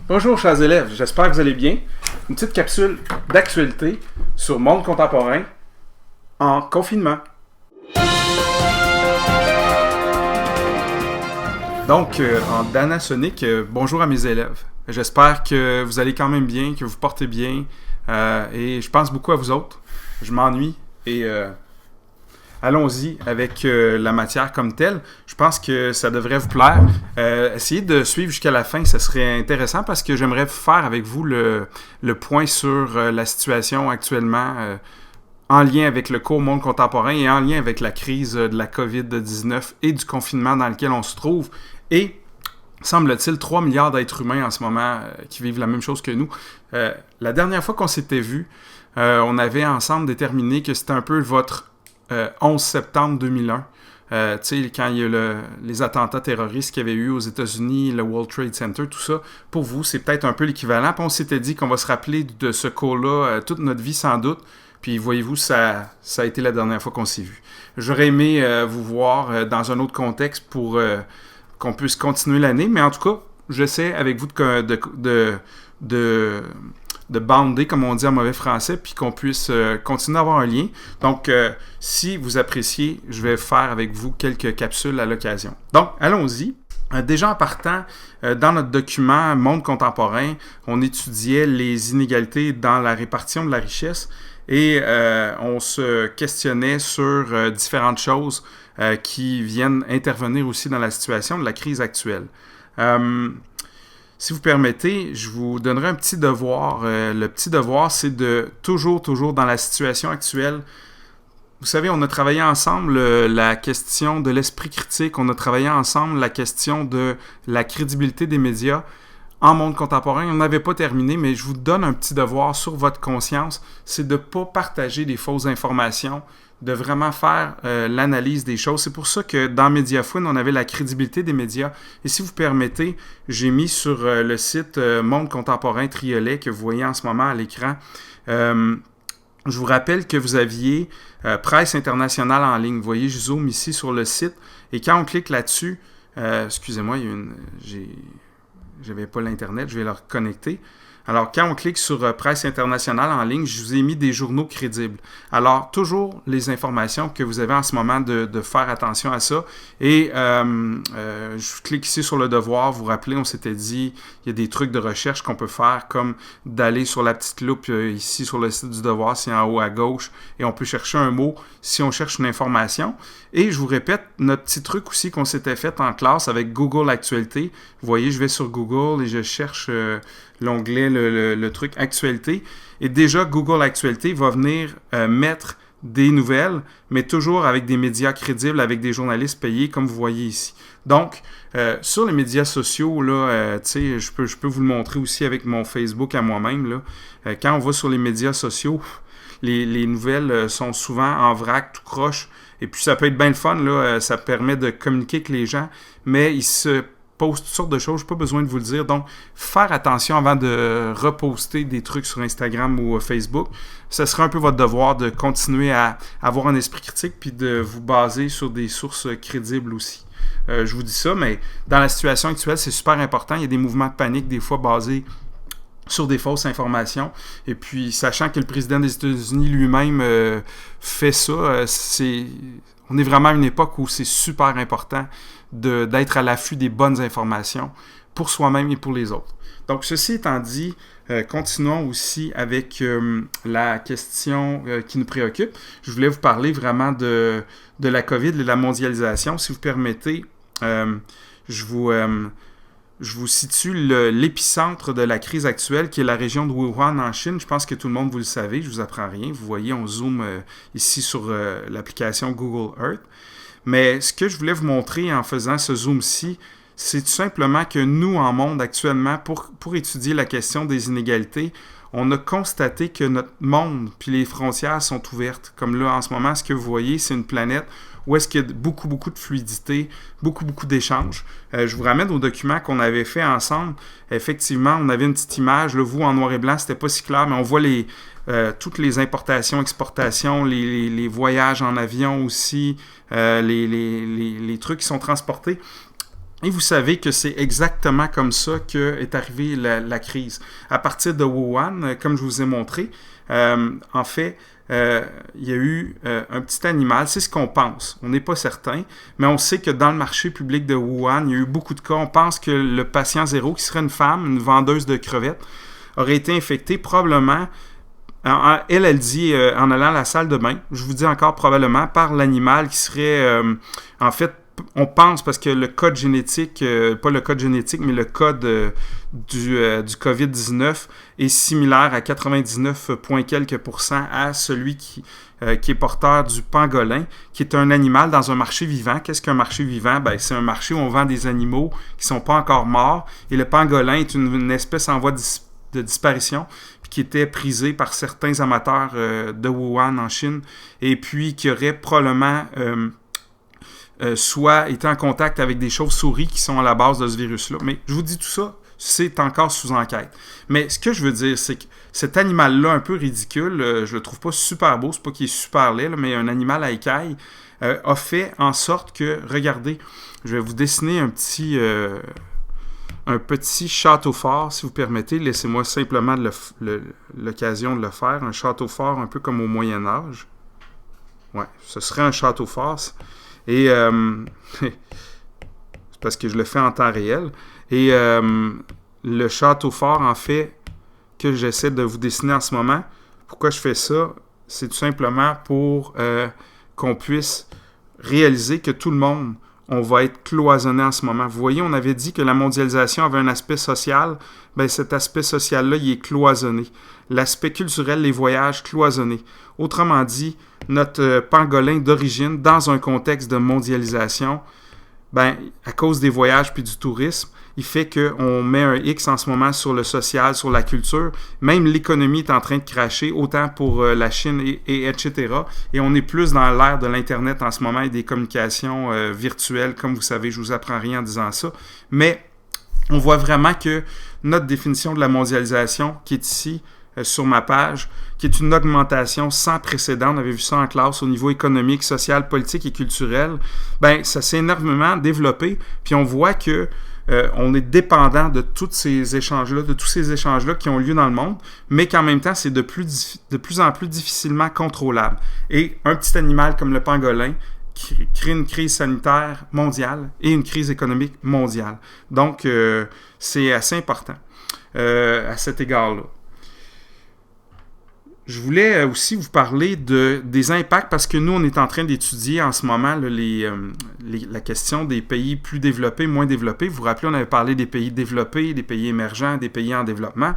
Bonjour chers élèves, j'espère que vous allez bien. Une petite capsule d'actualité sur monde contemporain en confinement. Donc, en Danasonic, bonjour à mes élèves. J'espère que vous allez quand même bien, que vous portez bien et je pense beaucoup à vous autres. Je m'ennuie et allons-y avec la matière comme telle. Je pense que ça devrait vous plaire. Essayez de suivre jusqu'à la fin, ça serait intéressant parce que j'aimerais faire avec vous le point sur la situation actuellement en lien avec le cours monde contemporain et en lien avec la crise de la COVID-19 et du confinement dans lequel on se trouve. Et semble-t-il 3 milliards d'êtres humains en ce moment qui vivent la même chose que nous. La dernière fois qu'on s'était vus, on avait ensemble déterminé que c'était un peu votre 11 septembre 2001, tu sais, quand il y a eu les attentats terroristes qu'il y avait eu aux États-Unis, le World Trade Center, tout ça, pour vous, c'est peut-être un peu l'équivalent. Puis on s'était dit qu'on va se rappeler de ce cours-là toute notre vie, sans doute. Puis voyez-vous, ça a été la dernière fois qu'on s'est vu. J'aurais aimé vous voir dans un autre contexte pour qu'on puisse continuer l'année, mais en tout cas, j'essaie avec vous de bounder, comme on dit en mauvais français, puis qu'on puisse continuer à avoir un lien. Donc, si vous appréciez, je vais faire avec vous quelques capsules à l'occasion. Donc, allons-y. Déjà en partant, dans notre document Monde contemporain, on étudiait les inégalités dans la répartition de la richesse et on se questionnait sur différentes choses qui viennent intervenir aussi dans la situation de la crise actuelle. Si vous permettez, je vous donnerai un petit devoir. Le petit devoir, c'est de toujours dans la situation actuelle. Vous savez, on a travaillé ensemble la question de l'esprit critique, on a travaillé ensemble la question de la crédibilité des médias en monde contemporain. On n'avait pas terminé, mais je vous donne un petit devoir sur votre conscience, c'est de ne pas partager des fausses informations, de vraiment faire l'analyse des choses. C'est pour ça que dans Mediafouine, on avait la crédibilité des médias. Et si vous permettez, j'ai mis sur le site Monde contemporain Triolet que vous voyez en ce moment à l'écran. Je vous rappelle que vous aviez Presse internationale en ligne. Vous voyez, je zoome ici sur le site. Et quand on clique là-dessus, excusez-moi, j'avais pas l'Internet, je vais le reconnecter. Alors, quand on clique sur Presse internationale en ligne, je vous ai mis des journaux crédibles. Alors, toujours les informations que vous avez en ce moment de faire attention à ça. Et je clique ici sur le devoir. Vous vous rappelez, on s'était dit, il y a des trucs de recherche qu'on peut faire, comme d'aller sur la petite loupe ici sur le site du devoir, c'est en haut à gauche, et on peut chercher un mot si on cherche une information. Et je vous répète, notre petit truc aussi qu'on s'était fait en classe avec Google Actualité. Vous voyez, je vais sur Google et je cherche l'onglet, le truc Actualité. Et déjà, Google Actualité va venir mettre des nouvelles, mais toujours avec des médias crédibles, avec des journalistes payés, comme vous voyez ici. Donc, sur les médias sociaux, là, tu sais, je peux vous le montrer aussi avec mon Facebook à moi-même. Là. Quand on va sur les médias sociaux, les nouvelles sont souvent en vrac, tout croche. Et puis, ça peut être bien le fun, là, ça permet de communiquer avec les gens, mais ils se postent toutes sortes de choses, je n'ai pas besoin de vous le dire. Donc, faire attention avant de reposter des trucs sur Instagram ou Facebook. Ce sera un peu votre devoir de continuer à avoir un esprit critique puis de vous baser sur des sources crédibles aussi. Je vous dis ça, mais dans la situation actuelle, c'est super important. Il y a des mouvements de panique, des fois basés sur des fausses informations. Et puis, sachant que le président des États-Unis lui-même fait ça, on est vraiment à une époque où c'est super important d'être à l'affût des bonnes informations pour soi-même et pour les autres. Donc, ceci étant dit, continuons aussi avec la question qui nous préoccupe. Je voulais vous parler vraiment de la COVID et de la mondialisation. Si vous permettez, je vous situe l'épicentre de la crise actuelle, qui est la région de Wuhan en Chine. Je pense que tout le monde, vous le savez, je ne vous apprends rien. Vous voyez, on zoome ici sur l'application Google Earth. Mais ce que je voulais vous montrer en faisant ce zoom-ci, c'est tout simplement que nous, en monde actuellement, pour étudier la question des inégalités, on a constaté que notre monde, puis les frontières sont ouvertes. Comme là, en ce moment, ce que vous voyez, c'est une planète où est-ce qu'il y a beaucoup de fluidité, beaucoup d'échanges. Je vous ramène au document qu'on avait fait ensemble. Effectivement, on avait une petite image, là, vous, en noir et blanc, c'était pas si clair, mais on voit toutes les importations, exportations, les voyages en avion aussi, les trucs qui sont transportés. Et vous savez que c'est exactement comme ça qu'est arrivée la crise. À partir de Wuhan, comme je vous ai montré, en fait, il y a eu un petit animal, c'est ce qu'on pense, on n'est pas certain, mais on sait que dans le marché public de Wuhan, il y a eu beaucoup de cas. On pense que le patient zéro, qui serait une femme, une vendeuse de crevettes, aurait été infectée probablement, elle dit en allant à la salle de bain, je vous dis encore probablement, par l'animal qui serait en fait, on pense parce que le code génétique, pas le code génétique, mais le code du COVID-19 est similaire à 99 quelques pourcents à celui qui est porteur du pangolin, qui est un animal dans un marché vivant. Qu'est-ce qu'un marché vivant? Ben, c'est un marché où on vend des animaux qui ne sont pas encore morts. Et le pangolin est une espèce en voie de disparition, puis qui était prisée par certains amateurs de Wuhan en Chine, et puis qui aurait probablement soit été en contact avec des chauves-souris qui sont à la base de ce virus-là. Mais je vous dis tout ça, c'est encore sous enquête. Mais ce que je veux dire, c'est que cet animal-là, un peu ridicule, je le trouve pas super beau, c'est pas qu'il est super laid, là, mais un animal à écailles, a fait en sorte que, regardez, je vais vous dessiner un petit château fort, si vous permettez. Laissez-moi simplement l'occasion de le faire. Un château fort un peu comme au Moyen-Âge. Ouais, ce serait un château fort. Et c'est parce que je le fais en temps réel. Et le château fort, en fait, que j'essaie de vous dessiner en ce moment, pourquoi je fais ça? C'est tout simplement pour qu'on puisse réaliser que tout le monde, on va être cloisonné en ce moment. Vous voyez, on avait dit que la mondialisation avait un aspect social. Bien, cet aspect social-là, il est cloisonné. L'aspect culturel, les voyages, cloisonnés. Autrement dit, notre pangolin d'origine, dans un contexte de mondialisation, ben, à cause des voyages puis du tourisme, il fait qu'on met un X en ce moment sur le social, sur la culture. Même l'économie est en train de cracher, autant pour la Chine et etc. Et on est plus dans l'ère de l'Internet en ce moment et des communications virtuelles. Comme vous savez, je vous apprends rien en disant ça. Mais on voit vraiment que notre définition de la mondialisation, qui est ici, sur ma page, qui est une augmentation sans précédent, on avait vu ça en classe au niveau économique, social, politique et culturel, ben ça s'est énormément développé, puis on voit que on est dépendant de tous ces échanges-là qui ont lieu dans le monde, mais qu'en même temps, c'est de plus en plus difficilement contrôlable. Et un petit animal comme le pangolin crée une crise sanitaire mondiale et une crise économique mondiale. Donc, c'est assez important à cet égard-là. Je voulais aussi vous parler des impacts parce que nous, on est en train d'étudier en ce moment là, la question des pays plus développés, moins développés. Vous vous rappelez, on avait parlé des pays développés, des pays émergents, des pays en développement.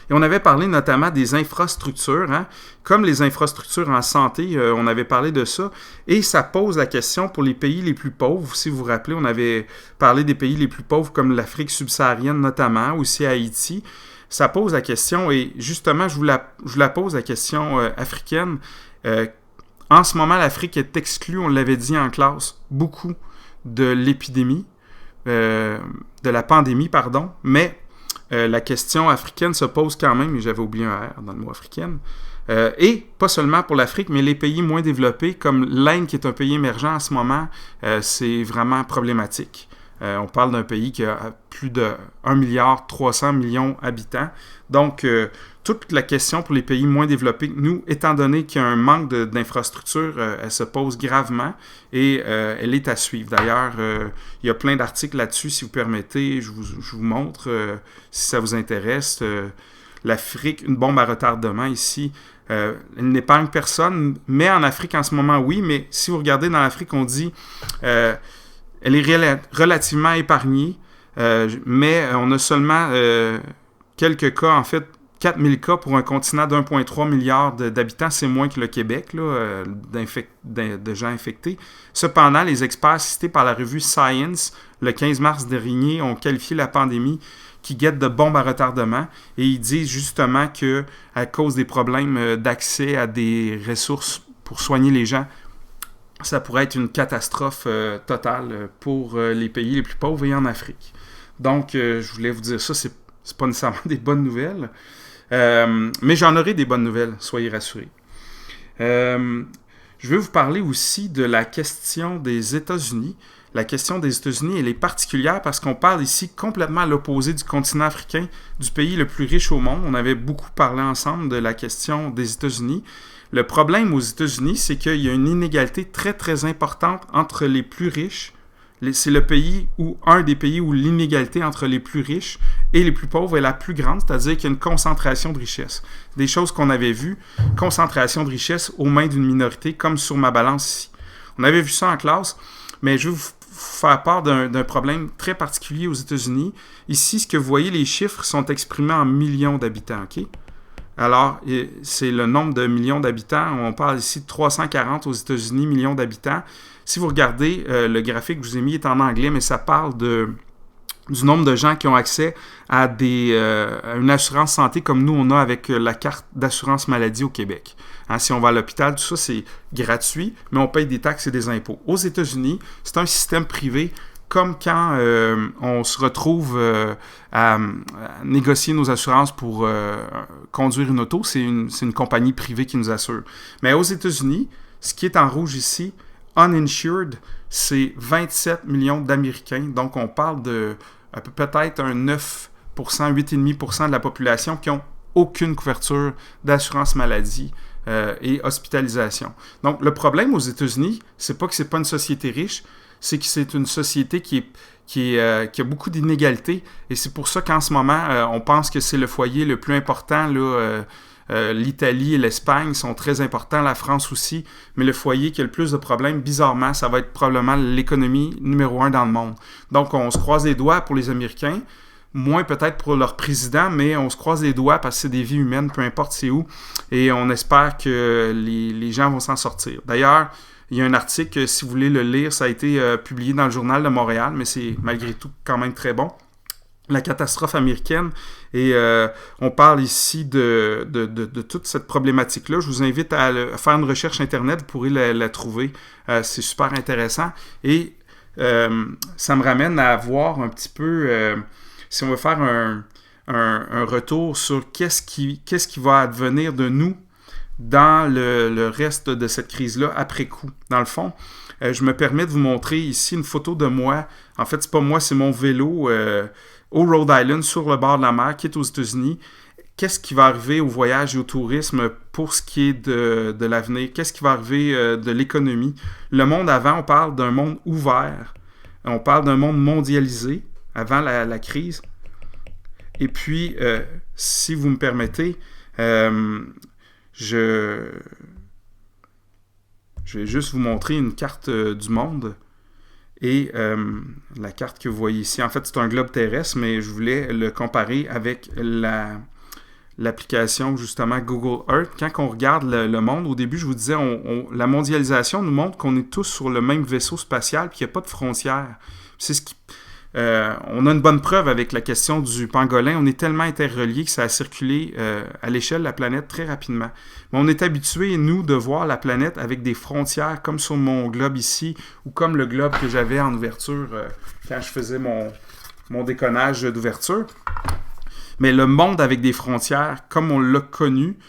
Et on avait parlé notamment des infrastructures, hein, comme les infrastructures en santé, on avait parlé de ça. Et ça pose la question pour les pays les plus pauvres. Si vous vous rappelez, on avait parlé des pays les plus pauvres comme l'Afrique subsaharienne notamment, aussi Haïti. Ça pose la question, et justement, je vous la pose, la question africaine. En ce moment, l'Afrique est exclue, on l'avait dit en classe, beaucoup de l'épidémie, de la pandémie, pardon, mais la question africaine se pose quand même, et j'avais oublié un R dans le mot africaine, et pas seulement pour l'Afrique, mais les pays moins développés, comme l'Inde, qui est un pays émergent en ce moment, c'est vraiment problématique. On parle d'un pays qui a plus de 1,3 milliard d'habitants. Donc, toute la question pour les pays moins développés, nous, étant donné qu'il y a un manque d'infrastructures, elle se pose gravement et elle est à suivre. D'ailleurs, il y a plein d'articles là-dessus, si vous permettez, je vous montre, si ça vous intéresse. L'Afrique, une bombe à retardement ici. Elle n'épargne personne, mais en Afrique en ce moment, oui, mais si vous regardez dans l'Afrique, on dit... elle est relativement épargnée, mais on a seulement quelques cas, en fait, 4000 cas pour un continent d'1,3 milliard d'habitants, c'est moins que le Québec, là, de gens infectés. Cependant, les experts cités par la revue Science, le 15 mars dernier, ont qualifié la pandémie qui guette de bombe à retardement, et ils disent justement que à cause des problèmes d'accès à des ressources pour soigner les gens, ça pourrait être une catastrophe totale pour les pays les plus pauvres et en Afrique. Donc, je voulais vous dire ça, c'est pas nécessairement des bonnes nouvelles, mais j'en aurai des bonnes nouvelles, soyez rassurés. Je vais vous parler aussi de la question des États-Unis. la question des États-Unis, elle est particulière parce qu'on parle ici complètement à l'opposé du continent africain, du pays le plus riche au monde. On avait beaucoup parlé ensemble de la question des États-Unis. Le problème aux États-Unis, c'est qu'il y a une inégalité très, très importante entre les plus riches. C'est le pays un des pays où l'inégalité entre les plus riches et les plus pauvres est la plus grande, c'est-à-dire qu'il y a une concentration de richesse. Des choses qu'on avait vues, concentration de richesse aux mains d'une minorité, comme sur ma balance ici. On avait vu ça en classe, mais je vais vous faire part d'un problème très particulier aux États-Unis. Ici, ce que vous voyez, les chiffres sont exprimés en millions d'habitants, OK? Alors, c'est le nombre de millions d'habitants. On parle ici de 340 aux États-Unis, millions d'habitants. Si vous regardez, le graphique que je vous ai mis est en anglais, mais ça parle du nombre de gens qui ont accès à une assurance santé comme nous, on a avec la carte d'assurance maladie au Québec. Hein, si on va à l'hôpital, tout ça, c'est gratuit, mais on paye des taxes et des impôts. Aux États-Unis, c'est un système privé comme quand on se retrouve à négocier nos assurances pour conduire une auto, c'est une compagnie privée qui nous assure. Mais aux États-Unis, ce qui est en rouge ici, uninsured, c'est 27 millions d'Américains. Donc, on parle de peut-être un 9%, 8,5% de la population qui n'ont aucune couverture d'assurance maladie et hospitalisation. Donc, le problème aux États-Unis, c'est pas que c'est pas une société riche, c'est que c'est une société qui a beaucoup d'inégalités. Et c'est pour ça qu'en ce moment, on pense que c'est le foyer le plus important. L'Italie et l'Espagne sont très importants, la France aussi. Mais le foyer qui a le plus de problèmes, bizarrement, ça va être probablement l'économie numéro 1 dans le monde. Donc, on se croise les doigts pour les Américains. Moins peut-être pour leur président, mais on se croise les doigts parce que c'est des vies humaines, peu importe c'est où. Et on espère que les gens vont s'en sortir. D'ailleurs, il y a un article, si vous voulez le lire, ça a été publié dans le Journal de Montréal, mais c'est malgré tout quand même très bon. La catastrophe américaine. Et on parle ici de toute cette problématique-là. Je vous invite à faire une recherche Internet, vous pourrez la trouver. C'est super intéressant. Et ça me ramène à voir un petit peu, si on veut faire un retour sur qu'est-ce qui va advenir de nous dans le reste de cette crise-là après coup. Dans le fond, je me permets de vous montrer ici une photo de moi. En fait, c'est pas moi, c'est mon vélo au Rhode Island, sur le bord de la mer, qui est aux États-Unis. Qu'est-ce qui va arriver au voyage et au tourisme pour ce qui est de l'avenir? Qu'est-ce qui va arriver de l'économie? Le monde avant, on parle d'un monde ouvert. On parle d'un monde mondialisé avant la crise. Et puis, si vous me permettez, je vais juste vous montrer une carte du monde. Et la carte que vous voyez ici, en fait, c'est un globe terrestre, mais je voulais le comparer avec l'application, justement, Google Earth. Quand on regarde le monde, au début, je vous disais, la mondialisation nous montre qu'on est tous sur le même vaisseau spatial et qu'il n'y a pas de frontières. C'est ce qui... on a une bonne preuve avec la question du pangolin. On est tellement interreliés que ça a circulé à l'échelle de la planète très rapidement. Mais on est habitué, nous, de voir la planète avec des frontières, comme sur mon globe ici, ou comme le globe que j'avais en ouverture quand je faisais mon déconnage d'ouverture. Mais le monde avec des frontières, comme on l'a connu,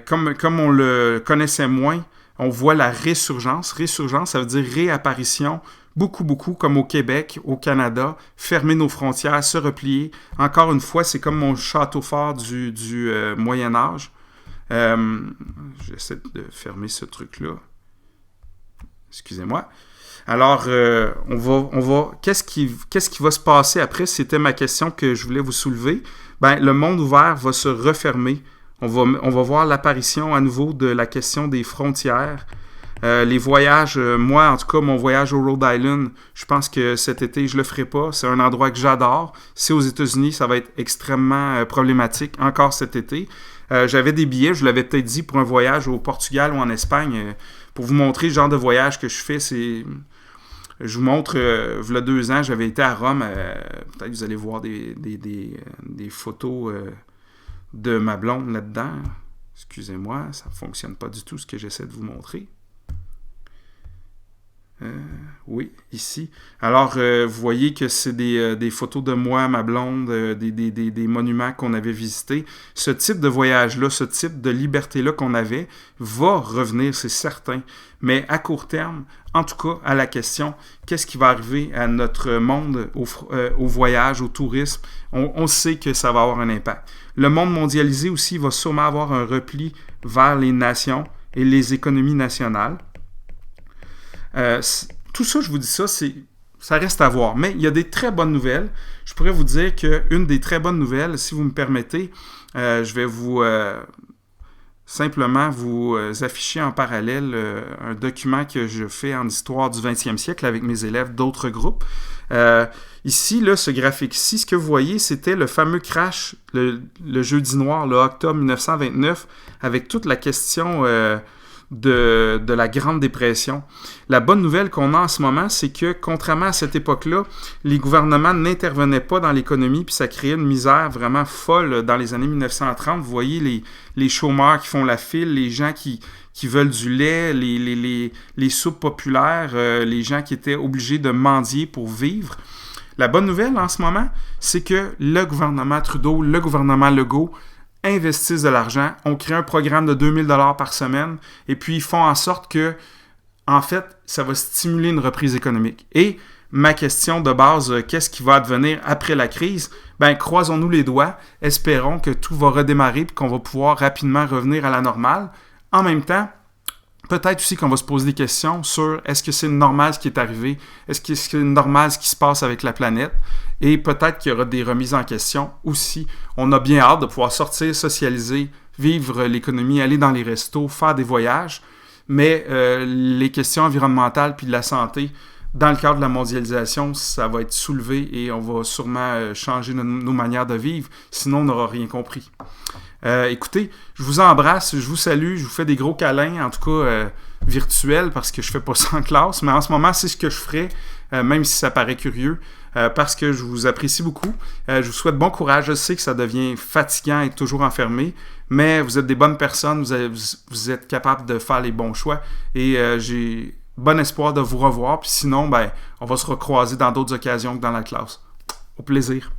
comme on le connaissait moins, on voit la résurgence. Résurgence, ça veut dire réapparition. Beaucoup, comme au Québec, au Canada, fermer nos frontières, se replier. Encore une fois, c'est comme mon château fort du Moyen-Âge. J'essaie de fermer ce truc-là. Excusez-moi. Alors, on va. Qu'est-ce qui va se passer après? C'était ma question que je voulais vous soulever. Ben, le monde ouvert va se refermer. On va voir l'apparition à nouveau de la question des frontières. Les voyages, moi en tout cas, mon voyage au Rhode Island, je pense que cet été, je le ferai pas. C'est un endroit que j'adore. Si aux États-Unis, ça va être extrêmement problématique encore cet été. J'avais des billets, je l'avais peut-être dit, pour un voyage au Portugal ou en Espagne. Pour vous montrer le genre de voyage que je fais, c'est... Je vous montre, il y a 2 ans, j'avais été à Rome. Peut-être que vous allez voir des photos de ma blonde là-dedans. Excusez-moi, ça ne fonctionne pas du tout ce que j'essaie de vous montrer. Oui, ici. Alors, vous voyez que c'est des photos de moi, ma blonde, des monuments qu'on avait visités. Ce type de voyage-là, ce type de liberté-là qu'on avait va revenir, c'est certain. Mais à court terme, en tout cas, à la question, qu'est-ce qui va arriver à notre monde, au voyage, au tourisme, on sait que ça va avoir un impact. Le monde mondialisé aussi va sûrement avoir un repli vers les nations et les économies nationales. Tout ça, je vous dis ça, ça reste à voir. Mais il y a des très bonnes nouvelles. Je pourrais vous dire qu'une des très bonnes nouvelles, si vous me permettez, je vais simplement vous afficher en parallèle un document que je fais en histoire du 20e siècle avec mes élèves d'autres groupes. Ici, là, ce graphique-ci, ce que vous voyez, c'était le fameux crash, le jeudi noir, le octobre 1929, avec toute la question de la Grande Dépression. La bonne nouvelle qu'on a en ce moment, c'est que, contrairement à cette époque-là, les gouvernements n'intervenaient pas dans l'économie, puis ça créait une misère vraiment folle dans les années 1930. Vous voyez les chômeurs qui font la file, les gens qui veulent du lait, les soupes populaires, les gens qui étaient obligés de mendier pour vivre. La bonne nouvelle en ce moment, c'est que le gouvernement Trudeau, le gouvernement Legault, investissent de l'argent, on crée un programme de 2000 $ par semaine, et puis ils font en sorte que, en fait, ça va stimuler une reprise économique. Et ma question de base, qu'est-ce qui va advenir après la crise? Ben, croisons-nous les doigts, espérons que tout va redémarrer et qu'on va pouvoir rapidement revenir à la normale. En même temps, peut-être aussi qu'on va se poser des questions sur est-ce que c'est normal ce qui est arrivé? Est-ce que c'est normal ce qui se passe avec la planète? Et peut-être qu'il y aura des remises en question aussi. On a bien hâte de pouvoir sortir, socialiser, vivre l'économie, aller dans les restos, faire des voyages. Mais les questions environnementales puis de la santé, dans le cadre de la mondialisation, ça va être soulevé et on va sûrement changer nos manières de vivre. Sinon, on n'aura rien compris. Écoutez, je vous embrasse, je vous salue, je vous fais des gros câlins, en tout cas virtuels, parce que je fais pas ça en classe, mais en ce moment, c'est ce que je ferai, même si ça paraît curieux, parce que je vous apprécie beaucoup. Je vous souhaite bon courage. Je sais que ça devient fatigant d'être toujours enfermé, mais vous êtes des bonnes personnes, vous êtes capables de faire les bons choix, et j'ai bon espoir de vous revoir, puis sinon, ben, on va se recroiser dans d'autres occasions que dans la classe. Au plaisir.